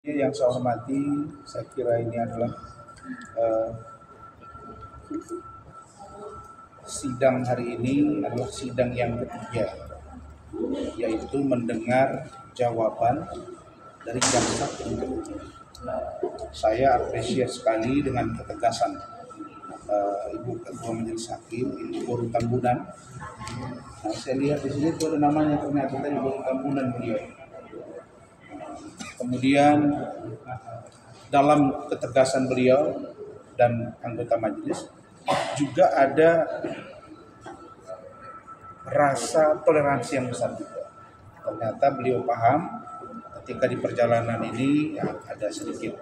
Yang saya hormati, saya kira ini adalah sidang hari ini adalah sidang yang ketiga, yaitu mendengar jawaban dari jaksa penuntut umum. Saya apresiasi sekali dengan ketegasan Ibu Ketua Majelis Hakim, Ibu Tambunan. Nah, saya lihat di sini itu ada namanya, ternyata Ibu Tambunan beliau. Kemudian dalam ketegasan beliau dan anggota majelis juga ada rasa toleransi yang besar juga. Ternyata beliau paham ketika di perjalanan ini ya, ada sedikit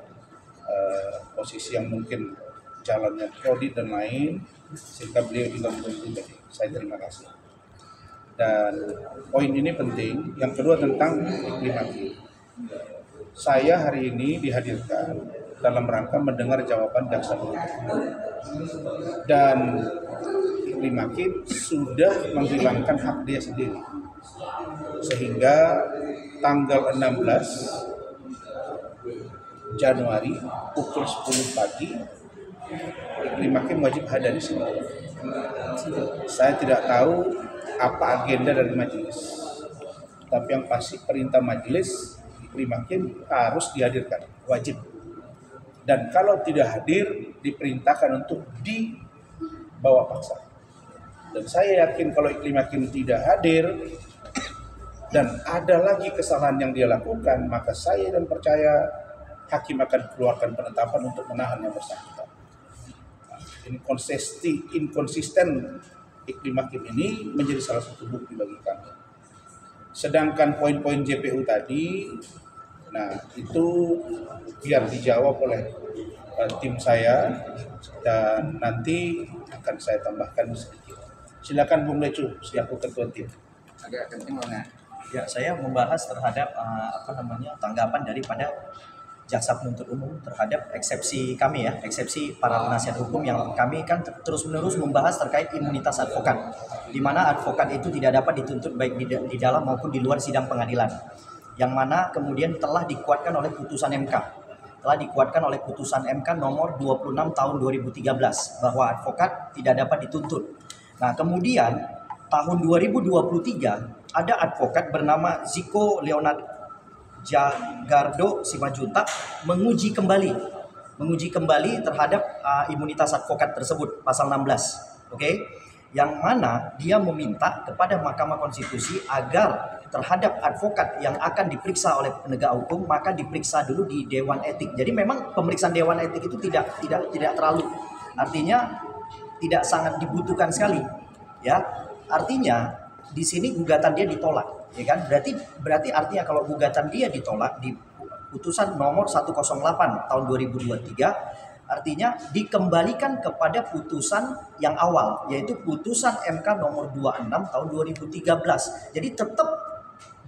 posisi yang mungkin jalannya kredit dan lain, sehingga beliau juga membantu. Saya terima kasih. Dan poin ini penting. Yang kedua tentang iklim hakim. Saya hari ini dihadirkan dalam rangka mendengar jawaban jaksa penuntut umum, dan iklim hakim sudah menghilangkan hak dia sendiri, sehingga tanggal 16 Januari pukul 10 pagi iklim hakim wajib hadir di sini. Saya tidak tahu apa agenda dari majelis, tapi yang pasti perintah majelis iklim hakim harus dihadirkan, wajib. Dan kalau tidak hadir, diperintahkan untuk dibawa paksa. Dan saya yakin kalau iklim hakim tidak hadir dan ada lagi kesalahan yang dia lakukan, maka saya dan percaya hakim akan keluarkan penetapan untuk menahan yang bersangkutan. Inkonsisten iklim hakim ini menjadi salah satu bukti bagi kami. Sedangkan poin-poin JPU tadi, nah itu biar dijawab oleh tim saya dan nanti akan saya tambahkan sedikit. Silakan Bung Lecu, selaku ketua tim. Agak penting banget. Ya, saya membahas terhadap tanggapan daripada jaksa penuntut umum terhadap eksepsi kami ya, eksepsi para penasihat hukum yang kami kan terus-menerus membahas terkait imunitas advokat, di mana advokat itu tidak dapat dituntut baik di dalam maupun di luar sidang pengadilan, yang mana kemudian telah dikuatkan oleh putusan MK. Telah dikuatkan oleh putusan MK nomor 26 tahun 2013 bahwa advokat tidak dapat dituntut. Nah, kemudian tahun 2023 ada advokat bernama Ziko Leonard Jagardo Simajuntak menguji kembali terhadap imunitas advokat tersebut pasal 16. Oke. Yang mana dia meminta kepada Mahkamah Konstitusi agar terhadap advokat yang akan diperiksa oleh penegak hukum maka diperiksa dulu di Dewan Etik. Jadi memang pemeriksaan Dewan Etik itu tidak terlalu, artinya tidak sangat dibutuhkan sekali, ya. Artinya di sini gugatan dia ditolak, ya kan? Berarti artinya kalau gugatan dia ditolak di putusan nomor 108 tahun 2023, artinya dikembalikan kepada putusan yang awal, yaitu putusan MK nomor 26 tahun 2013. Jadi tetap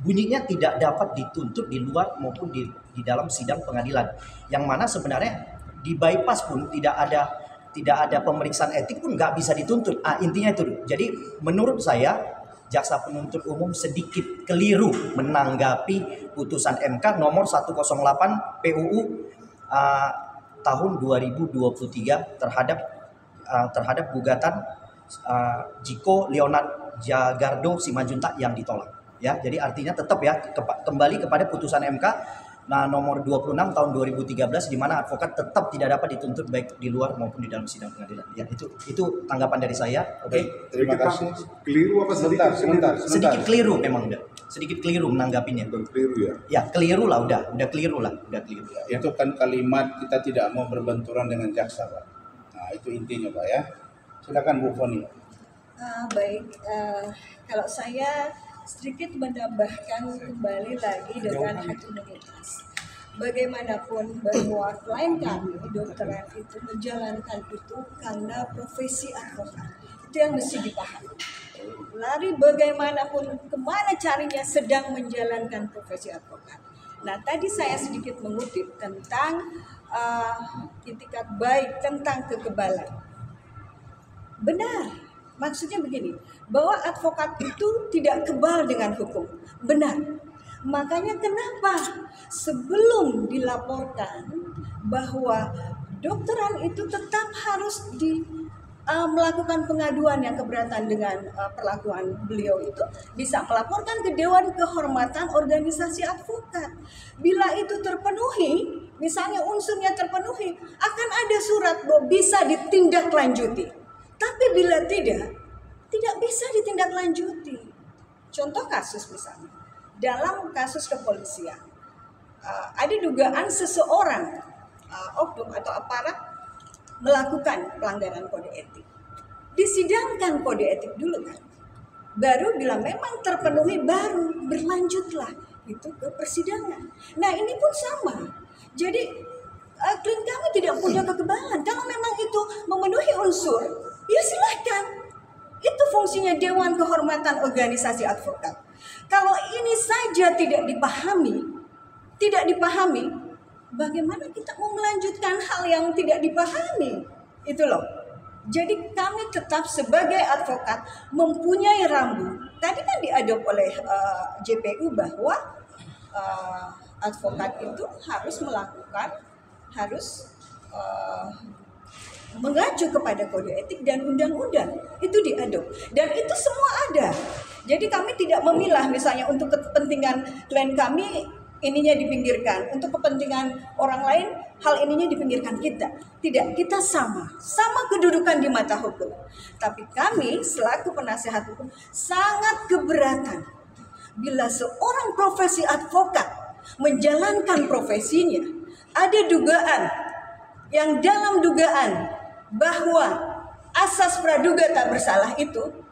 bunyinya tidak dapat dituntut di luar maupun di dalam sidang pengadilan. Yang mana sebenarnya di bypass pun tidak ada pemeriksaan etik pun nggak bisa dituntut. Intinya itu. Jadi menurut saya jaksa penuntut umum sedikit keliru menanggapi putusan MK nomor 108 PUU tahun 2023 terhadap gugatan Ziko Leonard Jagardo Simajuntak yang ditolak. Ya, jadi artinya tetap ya kembali kepada putusan MK nomor 26 tahun 2013 di mana advokat tetap tidak dapat dituntut baik di luar maupun di dalam sidang pengadilan. Ya, itu tanggapan dari saya. Oke. Terima kasih. Keliru apa Sebentar. Sedikit keliru memang udah. Sedikit keliru menanggapinya. Keliru ya? Ya, keliru lah udah keliru lah. Itu kan kalimat kita tidak mau berbenturan dengan jaksa, Pak. Nah, itu intinya, Pak ya. Silakan Bu Foni. Baik, kalau saya sedikit menambahkan kembali lagi dengan hak imunitas. Bagaimanapun bahwa klien kami, dokteran itu menjalankan itu karena profesi advokat. Itu yang mesti dipahami. Lari bagaimanapun kemana carinya sedang menjalankan profesi advokat. Nah, tadi saya sedikit mengutip tentang itikat baik tentang kekebalan. Benar, maksudnya begini, bahwa advokat itu tidak kebal dengan hukum. Benar, Makanya kenapa sebelum dilaporkan bahwa dokteran itu tetap harus melakukan pengaduan yang keberatan dengan perlakuan beliau itu, bisa melaporkan ke Dewan Kehormatan Organisasi Advokat. Bila itu terpenuhi, misalnya unsurnya terpenuhi, akan ada surat bahwa bisa ditindaklanjuti. Tapi bila tidak bisa ditindaklanjuti. Contoh kasus misalnya, dalam kasus kepolisian, ada dugaan seseorang, oknum atau aparat melakukan pelanggaran kode etik. Disidangkan kode etik dulu kan. Baru bila memang terpenuhi baru berlanjutlah itu ke persidangan. Nah ini pun sama. Jadi klien kami tidak punya kekebalan. Kalau memang itu memenuhi unsur, ya silahkan. Itu fungsinya Dewan Kehormatan Organisasi Advokat. Kalau ini saja tidak dipahami, bagaimana kita mau melanjutkan hal yang tidak dipahami? Itu loh. Jadi kami tetap sebagai advokat mempunyai rambu. Tadi kan diadop oleh JPU bahwa advokat itu harus mengacu kepada kode etik dan undang-undang. Itu diadop. Dan itu semua ada. Jadi kami tidak memilah misalnya untuk kepentingan klien kami ininya dipinggirkan, untuk kepentingan orang lain hal ininya dipinggirkan kita. Tidak, kita sama kedudukan di mata hukum. Tapi kami selaku penasehat hukum sangat keberatan bila seorang profesi advokat menjalankan profesinya ada dugaan yang dalam dugaan bahwa asas praduga tak bersalah itu,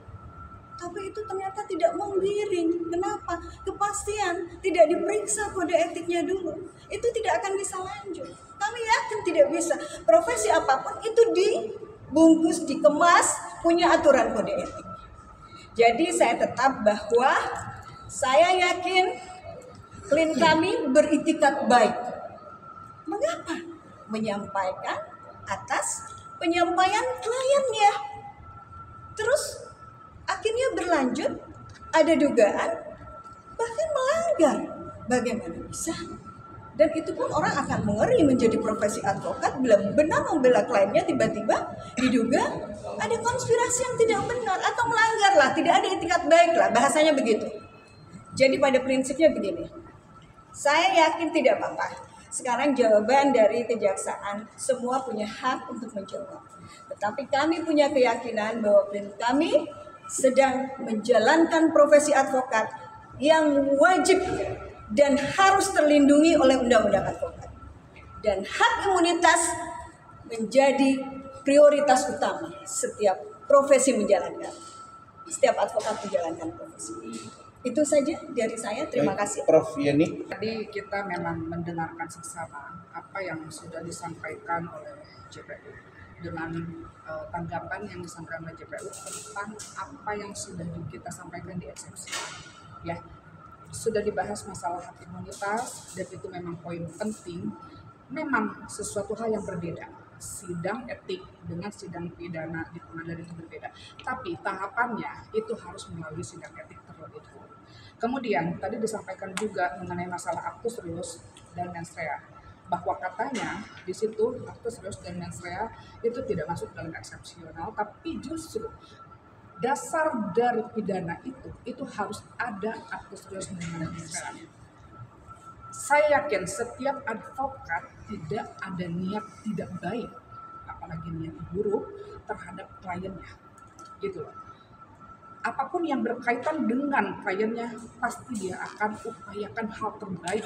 tapi itu ternyata tidak menggiring. Kenapa? Kepastian, tidak diperiksa kode etiknya dulu. Itu tidak akan bisa lanjut. Kami yakin tidak bisa. Profesi apapun itu dibungkus, dikemas, punya aturan kode etik. Jadi saya tetap bahwa saya yakin klien kami beritikat baik. Mengapa? Menyampaikan atas penyampaian kliennya. Terus akhirnya berlanjut, ada dugaan, bahkan melanggar. Bagaimana bisa? Dan itu pun orang akan mengeri menjadi profesi advokat bila benar membela kliennya tiba-tiba diduga ada konspirasi yang tidak benar atau melanggar lah, tidak ada etikat baik lah, bahasanya begitu. Jadi pada prinsipnya begini, saya yakin tidak apa-apa. Sekarang jawaban dari kejaksaan, semua punya hak untuk menjawab. Tetapi kami punya keyakinan bahwa klien kami sedang menjalankan profesi advokat yang wajib dan harus terlindungi oleh undang-undang advokat. Dan hak imunitas menjadi prioritas utama setiap profesi menjalankan. Setiap advokat menjalankan profesi. Itu saja dari saya. Terima kasih. Prof Yeni. Tadi kita memang mendengarkan seksama apa yang sudah disampaikan oleh JPU dengan tanggapan yang disampaikan oleh JPU tentang apa yang sudah kita sampaikan di eksepsi. Ya, sudah dibahas masalah hak imunitas dan itu memang poin penting. Memang sesuatu hal yang berbeda. Sidang etik dengan sidang pidana di pengadilan itu berbeda. Tapi tahapannya itu harus melalui sidang etik terlebih dahulu. Kemudian tadi disampaikan juga mengenai masalah actus reus dan mens rea, bahwa katanya di situ actus reus dan mens rea itu tidak masuk dalam eksepsional, tapi justru dasar dari pidana itu harus ada actus reus dan mens rea. Saya yakin setiap advokat tidak ada niat tidak baik, apalagi niat buruk terhadap kliennya, gitu loh. Apapun yang berkaitan dengan kliennya pasti dia akan upayakan hal terbaik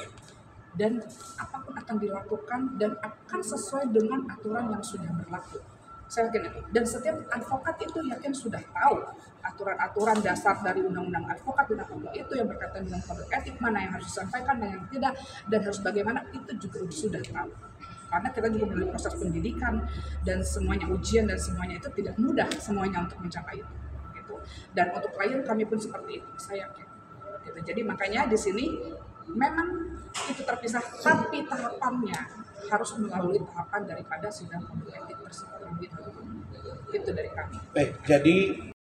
dan apapun akan dilakukan dan akan sesuai dengan aturan yang sudah berlaku. Saya yakin itu. Dan setiap advokat itu yakin sudah tahu aturan-aturan dasar dari undang-undang advokat itu yang berkaitan dengan kode etik, mana yang harus disampaikan dan yang tidak, dan harus bagaimana, itu juga sudah tahu. Karena kita juga melalui proses pendidikan dan semuanya ujian dan semuanya itu tidak mudah semuanya untuk mencapai itu. Dan untuk klien kami pun seperti itu, saya yakin. Gitu. Jadi makanya di sini memang itu terpisah, tapi tahapannya harus melalui tahapan daripada sidang kode etik tersebut. Itu dari kami. Jadi